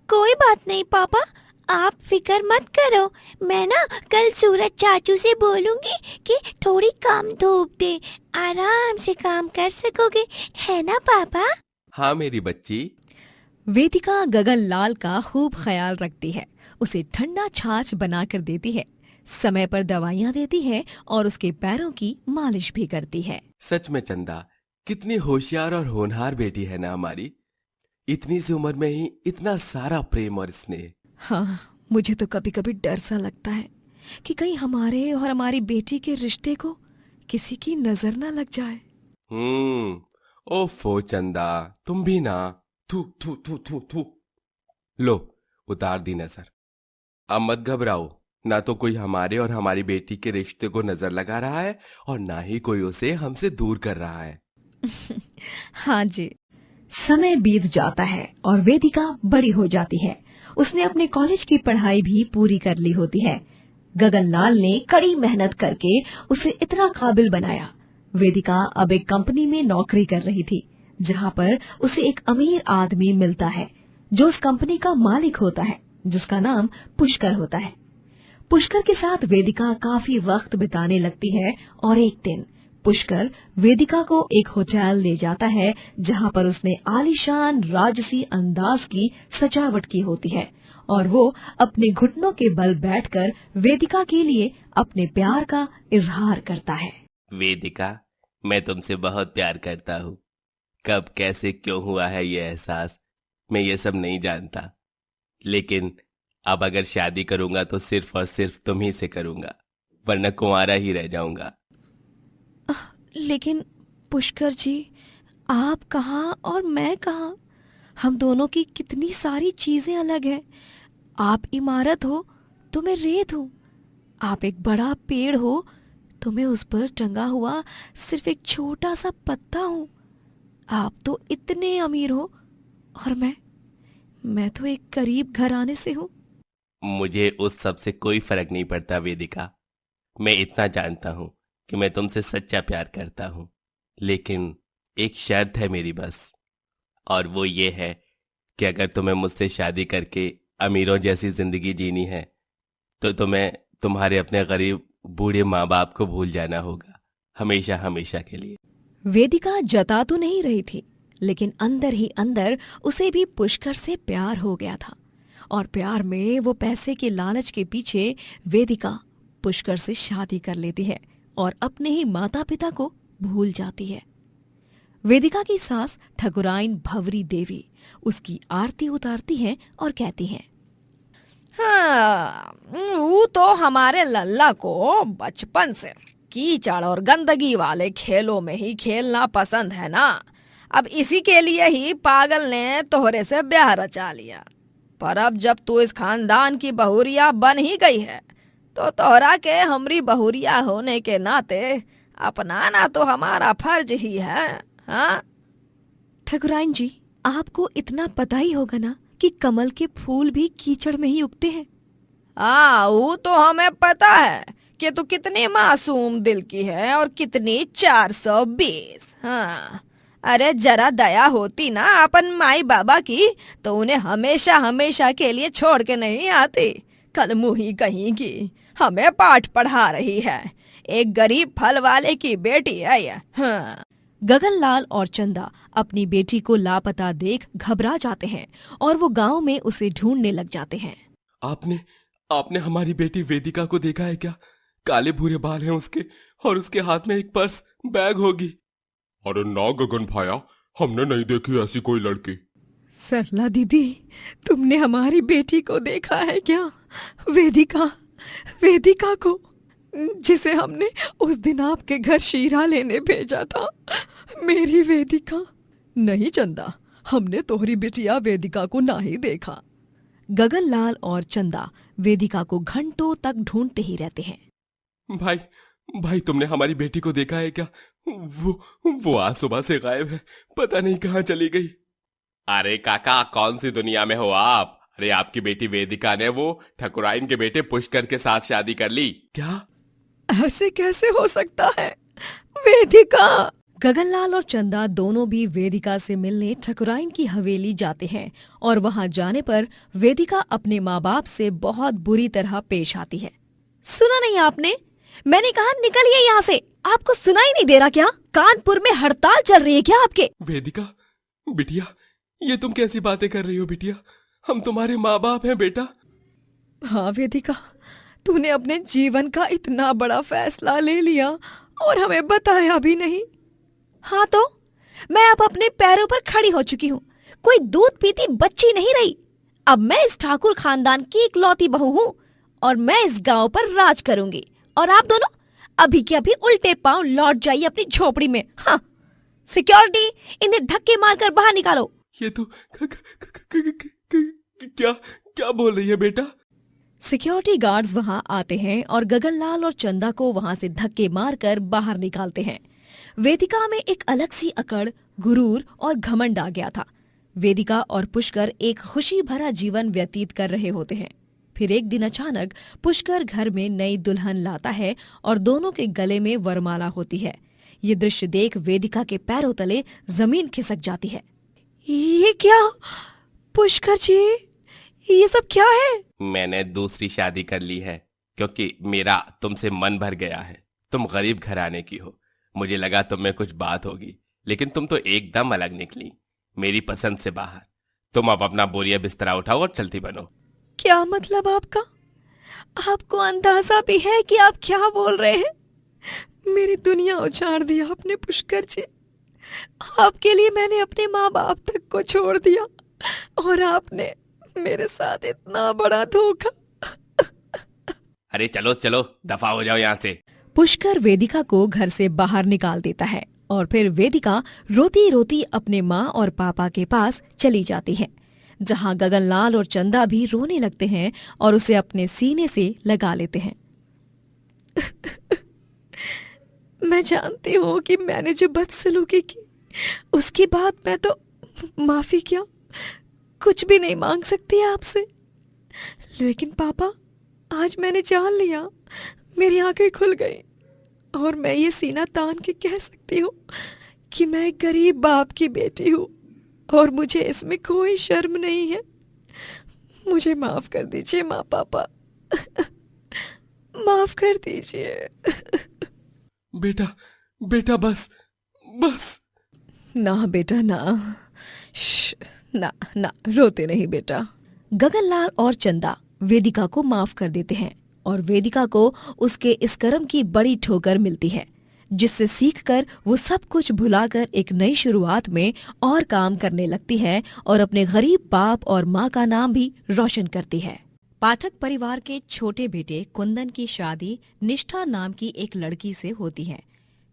कोई बात नहीं पापा, आप फिक्र मत करो। मैं ना कल सूरज चाचू से बोलूंगी कि थोड़ी कम धूप दे, आराम से काम कर सकोगे, है ना पापा? हाँ मेरी बच्ची। वेदिका गगनलाल का खूब ख्याल रखती है, उसे ठंडा छाछ बनाकर देती है, समय पर दवाइयाँ देती है और उसके पैरों की मालिश भी करती है। सच में चंदा, कितनी होशियार और होनहार बेटी है ना हमारी। इतनी सी उम्र में ही इतना सारा प्रेम और स्नेह। हाँ, मुझे तो कभी कभी डर सा लगता है कि कहीं हमारे और हमारी बेटी के रिश्ते को किसी की नजर ना लग जाए। ओफो चंदा, तुम भी ना। थू थू थू थू थू। लो, उतार दी नजर। अब मत घबराओ, ना तो कोई हमारे और हमारी बेटी के रिश्ते को नजर लगा रहा है और ना ही कोई उसे हमसे दूर कर रहा है। हाँ जी। समय बीत जाता है और वेदिका बड़ी हो जाती है। उसने अपने कॉलेज की पढ़ाई भी पूरी कर ली होती है। गगनलाल ने कड़ी मेहनत करके उसे इतना काबिल बनाया। वेदिका अब एक कंपनी में नौकरी कर रही थी, जहाँ पर उसे एक अमीर आदमी मिलता है जो उस कंपनी का मालिक होता है, जिसका नाम पुष्कर होता है। पुष्कर के साथ वेदिका काफी वक्त बिताने लगती है और एक दिन पुष्कर वेदिका को एक होटल ले जाता है जहां पर उसने आलीशान राजसी अंदाज की सजावट की होती है और वो अपने घुटनों के बल बैठकर वेदिका के लिए अपने प्यार का इजहार करता है। वेदिका, मैं तुमसे बहुत प्यार करता हूँ। कब कैसे क्यों हुआ है ये एहसास, मैं ये सब नहीं जानता, लेकिन अब अगर शादी करूंगा तो सिर्फ और सिर्फ तुम ही से करूंगा, वरना कुंवारा ही रह जाऊंगा। लेकिन पुष्कर जी, आप कहाँ और मैं कहाँ? हम दोनों की कितनी सारी चीजें अलग हैं। आप इमारत हो तो मैं रेत हूँ, आप एक बड़ा पेड़ हो तो मैं उस पर टंगा हुआ सिर्फ एक छोटा सा पत्ता हूँ। आप तो इतने अमीर हो और मैं तो एक गरीब घराने से हूँ। मुझे उस सब से कोई फर्क नहीं पड़ता वेदिका। मैं इतना जानता हूँ कि मैं तुमसे सच्चा प्यार करता हूँ, लेकिन एक शर्त है मेरी बस, और वो ये है कि अगर तुम्हें मुझसे शादी करके अमीरों जैसी जिंदगी जीनी है तो तुम्हें तुम्हारे अपने गरीब बूढ़े माँ बाप को भूल जाना होगा, हमेशा हमेशा के लिए। वेदिका जता तो नहीं रही थी, लेकिन अंदर ही अंदर उसे भी पुष्कर से प्यार हो गया था और प्यार में वो पैसे के लालच के पीछे वेदिका पुष्कर से शादी कर लेती है और अपने ही माता पिता को भूल जाती है। वेदिका की सास ठकुराइन भवरी देवी उसकी आरती उतारती हैं और कहती हैं, हाँ, वो तो हमारे लल्ला को बचपन से कीचड़ और गंदगी वाले खेलों में ही खेलना पसंद है ना। अब इसी के लिए ही पागल ने तोहरे से ब्याह रचा लिया। पर अब जब तू इस खानदान की बहुरिया बन ही गई है तो तोहरा के हमरी बहुरिया होने के नाते अपनाना तो हमारा फर्ज ही है। हाँ ठकुराइन जी, आपको इतना पता ही होगा ना कि कमल के फूल भी कीचड़ में ही उगते हैं। हाँ, वो तो हमें पता है कि तू कितनी मासूम दिल की है और कितनी 420। हाँ, अरे जरा दया होती ना अपन माई बाबा की तो उन्हें हमेशा हमेशा के लिए छोड़ के नहीं आती। कल मुही कहीं की हमें पाठ पढ़ा रही है, एक गरीब फल वाले की बेटी है ये। हाँ। गगनलाल और चंदा अपनी बेटी को लापता देख घबरा जाते हैं और वो गांव में उसे ढूंढने लग जाते हैं। आपने हमारी बेटी वेदिका को देखा है क्या? काले भूरे बाल हैं उसके और उसके हाथ में एक पर्स बैग होगी। अरे ना गगन भाया, हमने नहीं देखी ऐसी कोई लड़की। सरला दीदी, तुमने हमारी बेटी को देखा है क्या? वेदिका को, जिसे हमने उस दिन आपके घर शीरा लेने भेजा था। मेरी वेदिका। नहीं चंदा, हमने तोहरी बिटिया वेदिका को ना ही देखा। गगनलाल और चंदा वेदिका को घंटों तक ढूंढते ही रहते हैं। भाई तुमने हमारी बेटी को देखा है क्या? वो आज सुबह से गायब है, पता नहीं कहाँ चली गई। अरे काका, कौन सी दुनिया में हो आप? अरे आपकी बेटी वेदिका ने वो ठकुराइन के बेटे पुष्कर के साथ शादी कर ली। क्या? ऐसे कैसे हो सकता है? वेदिका! गगनलाल और चंदा दोनों भी वेदिका से मिलने ठकुराइन की हवेली जाते हैं और वहां जाने पर वेदिका अपने माँ बाप से बहुत बुरी तरह पेश आती है। सुना नहीं आपने? मैंने कहा निकलिए यहाँ से। आपको सुनाई नहीं दे रहा क्या? कानपुर में हड़ताल चल रही है क्या आपके? वेदिका, बिटिया, ये तुम कैसी बातें कर रही हो बिटिया? हम तुम्हारे माँ बाप हैं बेटा। हाँ वेदिका, तूने अपने जीवन का इतना बड़ा फैसला ले लिया और हमें बताया भी नहीं। हाँ तो मैं अब अपने पैरों पर खड़ी हो चुकी हूँ, कोई दूध पीती बच्ची नहीं रही। अब मैं इस ठाकुर खानदान की इकलौती बहू हूँ और मैं इस गांव पर राज करूंगी। और आप दोनों अभी के अभी उल्टे पांव लौट जाइए अपनी झोपड़ी में। हाँ, सिक्योरिटी, इन्हें धक्के मारकर बाहर निकालो। ये तो क्या बोल रही है बेटा? सिक्योरिटी गार्ड्स वहां आते हैं और गगनलाल और चंदा को वहां से धक्के मारकर बाहर निकालते हैं। वेदिका में एक अलग सी अकड़, गुरूर और घमंड आ गया था। वेदिका और पुष्कर एक खुशी भरा जीवन व्यतीत कर रहे होते हैं। फिर एक दिन अचानक पुष्कर घर में नई दुल्हन लाता है और दोनों के गले में वरमाला होती है। ये दृश्य देख वेदिका के पैरों तले जमीन खिसक जाती है। ये क्या? पुष्कर जी, ये सब क्या है? मैंने दूसरी शादी कर ली है क्योंकि मेरा तुमसे मन भर गया है। तुम गरीब घराने की हो, मुझे लगा तुम में कुछ बात होगी, लेकिन तुम तो एकदम अलग निकली, मेरी पसंद से बाहर। तुम अब अपना बोरिया बिस्तरा उठाओ और चलती बनो। क्या मतलब आपका? आपको अंदाजा भी है कि आप क्या बोल रहे हैं? मेरी दुनिया उजाड़ दी आपने पुष्कर जी। आपके लिए मैंने अपने माँ बाप तक को छोड़ दिया और आपने मेरे साथ इतना बड़ा धोखा। अरे चलो चलो, दफा हो जाओ यहाँ से। पुष्कर वेदिका को घर से बाहर निकाल देता है और फिर वेदिका रोती रोती अपने माँ और पापा के पास चली जाती है, जहाँ गगनलाल और चंदा भी रोने लगते हैं और उसे अपने सीने से लगा लेते हैं। मैं जानती हूँ कि मैंने जो बदसलूकी की, उसके बाद मैं तो माफी क्या कुछ भी नहीं मांग सकती आपसे। लेकिन पापा, आज मैंने जान लिया, मेरी आंखें खुल गई और मैं ये सीना तान के कह सकती हूँ कि मैं एक गरीब बाप की बेटी हूँ और मुझे इसमें कोई शर्म नहीं है। मुझे माफ कर दीजिए माँ पापा, माफ कर दीजिए। बेटा बेटा, बस बस। ना बेटा ना, ना ना, रोते नहीं बेटा। गगनलाल और चंदा वेदिका को माफ कर देते हैं और वेदिका को उसके इस कर्म की बड़ी ठोकर मिलती है, जिससे सीखकर वो सब कुछ भुलाकर एक नई शुरुआत में और काम करने लगती है और अपने गरीब बाप और माँ का नाम भी रोशन करती है। पाठक परिवार के छोटे बेटे कुंदन की शादी निष्ठा नाम की एक लड़की से होती है।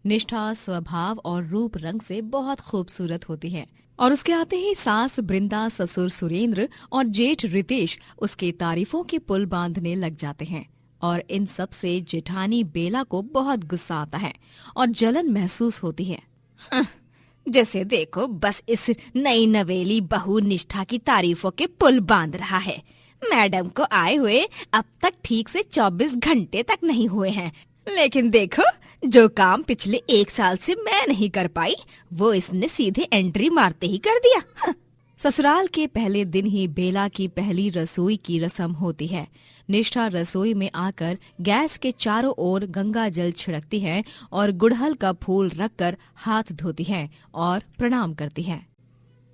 निष्ठा स्वभाव और रूप रंग से बहुत खूबसूरत होती है और उसके आते ही सास बृंदा, ससुर सुरेंद्र और जेठ रितेश उसके तारीफों के पुल बांधने लग जाते हैं और इन सब से जेठानी बेला को बहुत गुस्सा आता है और जलन महसूस होती है। जैसे देखो, बस इस नई नवेली बहू निष्ठा की तारीफों के पुल बांध रहा है। मैडम को आए हुए अब तक ठीक से 24 घंटे तक नहीं हुए हैं, लेकिन देखो, जो काम पिछले 1 साल से मैं नहीं कर पाई, वो इसने सीधे एंट्री मारते ही कर दिया। ससुराल के पहले दिन ही बेला की पहली रसोई की रस्म होती है। निष्ठा रसोई में आकर गैस के चारों ओर गंगा जल छिड़कती है और गुड़हल का फूल रखकर हाथ धोती है और प्रणाम करती है।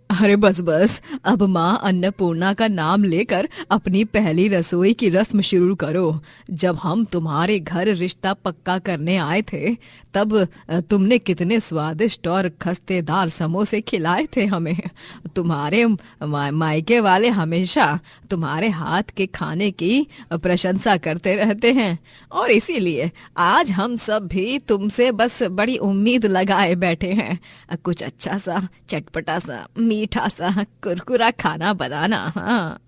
अरे बस बस, अब माँ अन्नपूर्णा का नाम लेकर अपनी पहली रसोई की रस्म शुरू करो। जब हम तुम्हारे घर रिश्ता पक्का करने आए थे, तब तुमने कितने स्वादिष्ट और खस्तेदार समोसे खिलाए थे हमें। तुम्हारे मायके वाले हमेशा तुम्हारे हाथ के खाने की प्रशंसा करते रहते हैं और इसीलिए आज हम सब भी तुमसे बस बड़ी उम्मीद लगाए बैठे हैं। कुछ अच्छा सा, चटपटा सा, मीठा सा, कुरकुरा खाना बनाना। हाँ।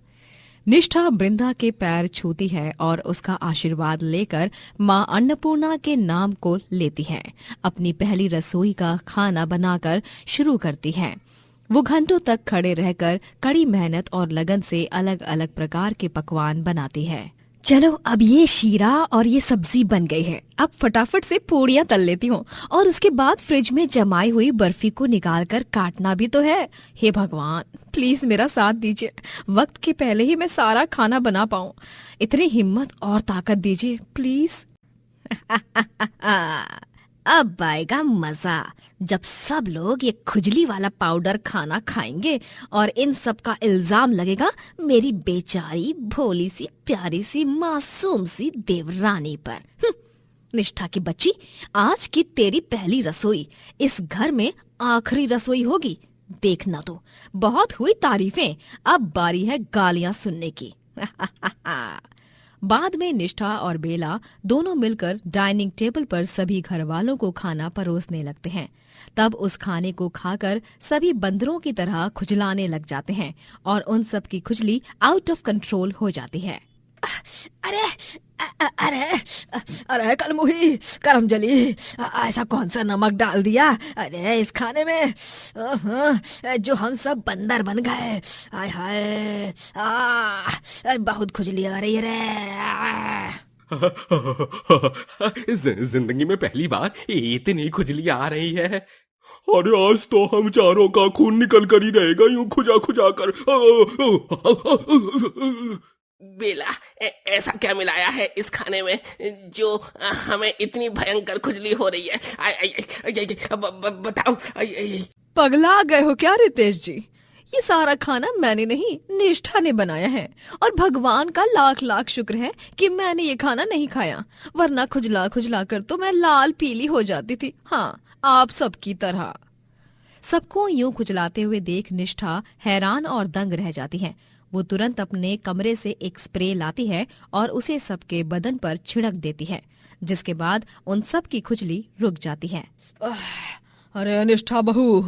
निष्ठा बृंदा के पैर छूती है और उसका आशीर्वाद लेकर माँ अन्नपूर्णा के नाम को लेती है। अपनी पहली रसोई का खाना बनाकर शुरू करती है। वो घंटों तक खड़े रहकर कड़ी मेहनत और लगन से अलग अलग प्रकार के पकवान बनाती है। चलो, अब ये शीरा और ये सब्जी बन गई है। अब फटाफट से पूड़ियाँ तल लेती हूँ और उसके बाद फ्रिज में जमाई हुई बर्फी को निकालकर काटना भी तो है। हे भगवान, प्लीज मेरा साथ दीजिए, वक्त के पहले ही मैं सारा खाना बना पाऊँ। इतनी हिम्मत और ताकत दीजिए प्लीज। अब आएगा मजा, जब सब लोग ये खुजली वाला पाउडर खाना खाएंगे और इन सब का इल्जाम लगेगा मेरी बेचारी भोली सी प्यारी सी मासूम सी देवरानी पर। निष्ठा की बच्ची, आज की तेरी पहली रसोई इस घर में आखिरी रसोई होगी। देखना तो, बहुत हुई तारीफें, अब बारी है गालियां सुनने की। बाद में निष्ठा और बेला दोनों मिलकर डाइनिंग टेबल पर सभी घर वालों को खाना परोसने लगते हैं। तब उस खाने को खाकर सभी बंदरों की तरह खुजलाने लग जाते हैं और उन सब की खुजली आउट ऑफ कंट्रोल हो जाती है। अरे अरे अरे कलमुही, करमजली, ऐसा कौन सा नमक डाल दिया अरे इस खाने में, जो हम सब बंदर बन गए। हाय हाय, बहुत खुजली आ रही है रे। जिंदगी में पहली बार इतनी खुजली आ रही है। अरे आज तो हम चारों का खून निकल कर ही रहेगा, यूं खुजा खुजा कर। बेला, ऐसा क्या मिलाया है इस खाने में जो हमें इतनी भयंकर खुजली हो रही है? बताओ। पगला गए हो क्या रितेश जी? ये सारा खाना मैंने नहीं, निष्ठा ने बनाया है। और भगवान का लाख लाख शुक्र है कि मैंने ये खाना नहीं खाया, वरना खुजला खुजला कर तो मैं लाल पीली हो जाती थी। हाँ, आप सबकी तरह। सबको यूं खुजलाते हुए देख निष्ठा हैरान और दंग रह जाती है। वो तुरंत अपने कमरे से एक स्प्रे लाती है और उसे सबके बदन पर छिड़क देती है, जिसके बाद उन सब की खुजली रुक जाती है। अरे निष्ठा बहू,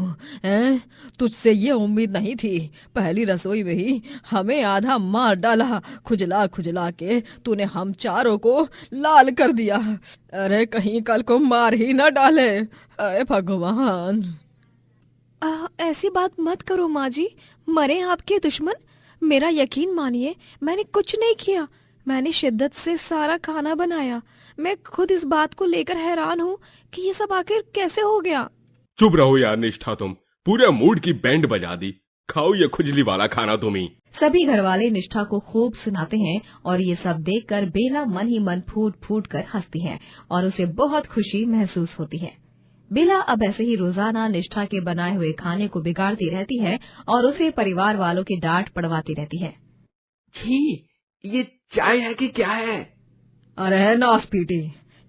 तुझसे ये उम्मीद नहीं थी। पहली रसोई में ही हमें आधा मार डाला। खुजला खुजला के तूने हम चारों को लाल कर दिया। अरे कहीं कल को मार ही न डाले। अरे भगवान। ऐसी बात मत करो माँ जी, मरे आपके दुश्मन। मेरा यकीन मानिए, मैंने कुछ नहीं किया। मैंने शिद्दत से सारा खाना बनाया। मैं खुद इस बात को लेकर हैरान हूँ कि ये सब आखिर कैसे हो गया। चुप रहो यार निष्ठा, तुम पूरे मूड की बैंड बजा दी। खाओ ये खुजली वाला खाना तुम ही। सभी घरवाले निष्ठा को खूब सुनाते हैं और ये सब देखकर बेला मन ही मन फूट फूट कर हंसती है और उसे बहुत खुशी महसूस होती है। बेला अब ऐसे ही रोजाना निष्ठा के बनाए हुए खाने को बिगाड़ती रहती है और उसे परिवार वालों की डांट पड़वाती रहती है। छी, ये चाय है कि क्या है? अरे नासपीटी,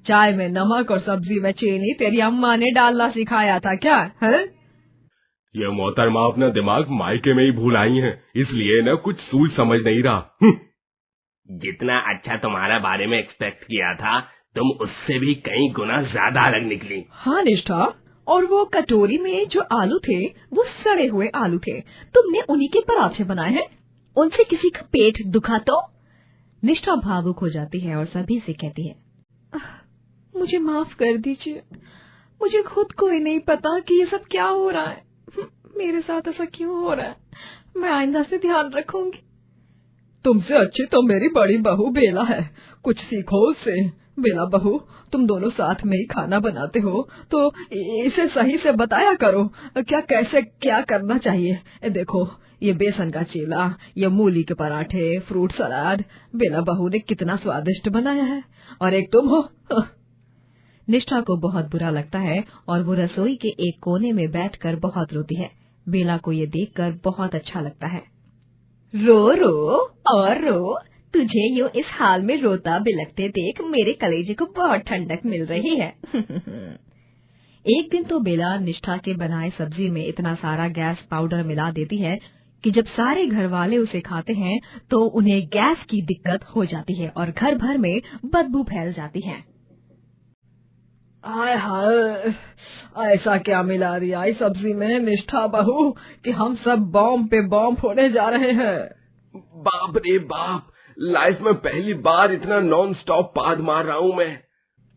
चाय में नमक और सब्जी में चीनी तेरी अम्मा ने डालना सिखाया था क्या है? ये मोहतरमा अपना दिमाग मायके में ही भूल आई है, इसलिए ना कुछ सूझ समझ नहीं रहा। जितना अच्छा तुम्हारा बारे में एक्सपेक्ट किया था, तुम उससे भी कई गुना ज्यादा अलग निकली। हाँ निष्ठा, और वो कटोरी में जो आलू थे वो सड़े हुए आलू थे। तुमने उन्हीं के पराठे बनाए हैं। उनसे किसी का पेट दुखा तो? निष्ठा भावुक हो जाती है और सभी से कहती है, मुझे माफ कर दीजिए। मुझे खुद को ही नहीं पता कि ये सब क्या हो रहा है। मेरे साथ ऐसा क्यों हो रहा है? मैं आइंदा से ध्यान रखूंगी। तुमसे अच्छी तो मेरी बड़ी बहू बेला है, कुछ सीखो उससे। बेला बहू, तुम दोनों साथ में ही खाना बनाते हो तो इसे सही से बताया करो, क्या कैसे क्या करना चाहिए। देखो, ये बेसन का चीला, ये मूली के पराठे, फ्रूट सलाद बेला बहू ने कितना स्वादिष्ट बनाया है, और एक तुम हो। निष्ठा को बहुत बुरा लगता है और वो रसोई के एक कोने में बैठकर बहुत रोती है। बेला को ये देखकर बहुत अच्छा लगता है। रो रो और रो, तुझे यूं इस हाल में रोता बिलखते देख मेरे कलेजे को बहुत ठंडक मिल रही है। एक दिन तो बेला निष्ठा के बनाए सब्जी में इतना सारा गैस पाउडर मिला देती है कि जब सारे घर वाले उसे खाते हैं तो उन्हें गैस की दिक्कत हो जाती है और घर भर में बदबू फैल जाती है। हाय हाय, ऐसा क्या मिला दिया इस सब्जी में निष्ठा बहू कि हम सब बॉम्ब पे बॉम्ब फोड़ने जा रहे हैं। बाप रे बाप, लाइफ में पहली बार इतना नॉन स्टॉप पाद मार रहा हूँ मैं।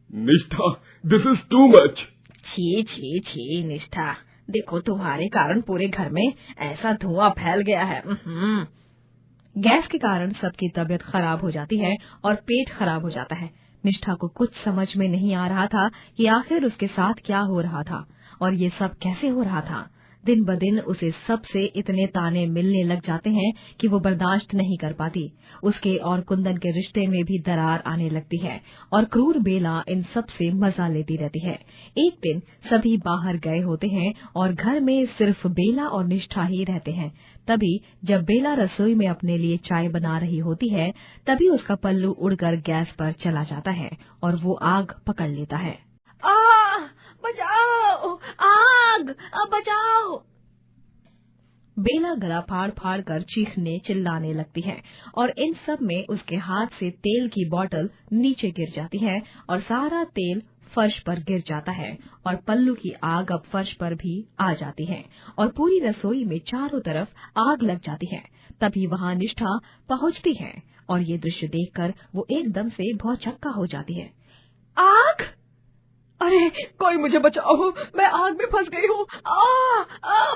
निष्ठा, दिस इज टू मच। छी छी छी निष्ठा, देखो तुम्हारे कारण पूरे घर में ऐसा धुआं फैल गया है। गैस के कारण सबकी तबीयत खराब हो जाती है और पेट खराब हो जाता है। निष्ठा को कुछ समझ में नहीं आ रहा था कि आखिर उसके साथ क्या हो रहा था और ये सब कैसे हो रहा था। दिन ब दिन उसे सबसे इतने ताने मिलने लग जाते हैं कि वो बर्दाश्त नहीं कर पाती। उसके और कुंदन के रिश्ते में भी दरार आने लगती है और क्रूर बेला इन सब से मजा लेती रहती है। एक दिन सभी बाहर गए होते हैं और घर में सिर्फ बेला और निष्ठा ही रहते हैं। तभी जब बेला रसोई में अपने लिए चाय बना रही होती है, तभी उसका पल्लू उड़कर गैस पर चला जाता है और वो आग पकड़ लेता है। बचाओ, आग, बचाओ! बेला गला फाड़ फाड़ कर चीखने चिल्लाने लगती है और इन सब में उसके हाथ से तेल की बोतल नीचे गिर जाती है और सारा तेल फर्श पर गिर जाता है और पल्लू की आग अब फर्श पर भी आ जाती है और पूरी रसोई में चारों तरफ आग लग जाती है। तभी वहाँ निष्ठा पहुँचती है और ये दृश्य देखकर वो एकदम से भौचक्का हो जाती है। आग! अरे कोई मुझे बचाओ, मैं आग में फंस गई हूँ।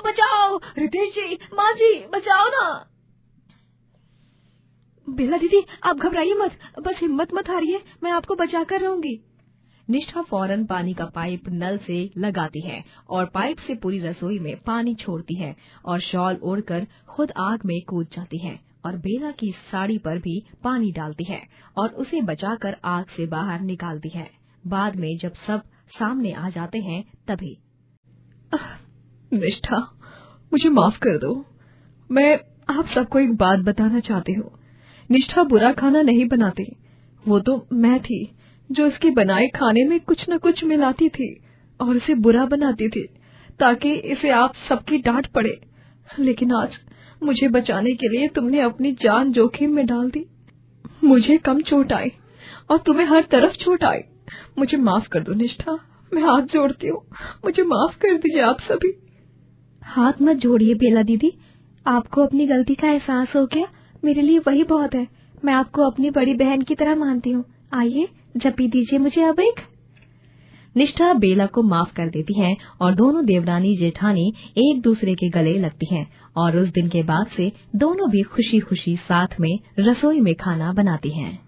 बचाओ रितेश जी, माँ जी, बचाओ ना। बेला दीदी, आप घबराइए मत, बस हिम्मत मत हारिए, मैं आपको बचा कर रहूंगी। निष्ठा फौरन पानी का पाइप नल से लगाती है और पाइप से पूरी रसोई में पानी छोड़ती है और शॉल ओढ़कर खुद आग में कूद जाती है और बेला की साड़ी पर भी पानी डालती है और उसे बचाकर आग से बाहर निकालती है। बाद में जब सब सामने आ जाते हैं तभी निष्ठा, मुझे माफ कर दो। मैं आप सबको एक बात बताना चाहती हूँ। निष्ठा बुरा खाना नहीं बनाती, वो तो मैं थी जो इसके बनाए खाने में कुछ न कुछ मिलाती थी और इसे बुरा बनाती थी ताकि इसे आप सबकी डांट पड़े। लेकिन आज मुझे बचाने के लिए तुमने अपनी जान जोखिम में डाल दी। मुझे कम चोट आई और तुम्हें हर तरफ चोट आई। मुझे माफ कर दो निष्ठा, मैं हाथ जोड़ती हूँ, मुझे माफ कर दीजिए आप सभी। हाथ मत जोड़िए बेला दीदी, आपको अपनी गलती का एहसास हो गया, मेरे लिए वही बहुत है। मैं आपको अपनी बड़ी बहन की तरह मानती हूँ। आइए जपी दीजिए मुझे अब एक। निष्ठा बेला को माफ कर देती है और दोनों देवरानी जेठानी एक दूसरे के गले लगती हैं और उस दिन के बाद से दोनों भी खुशी खुशी साथ में रसोई में खाना बनाती हैं।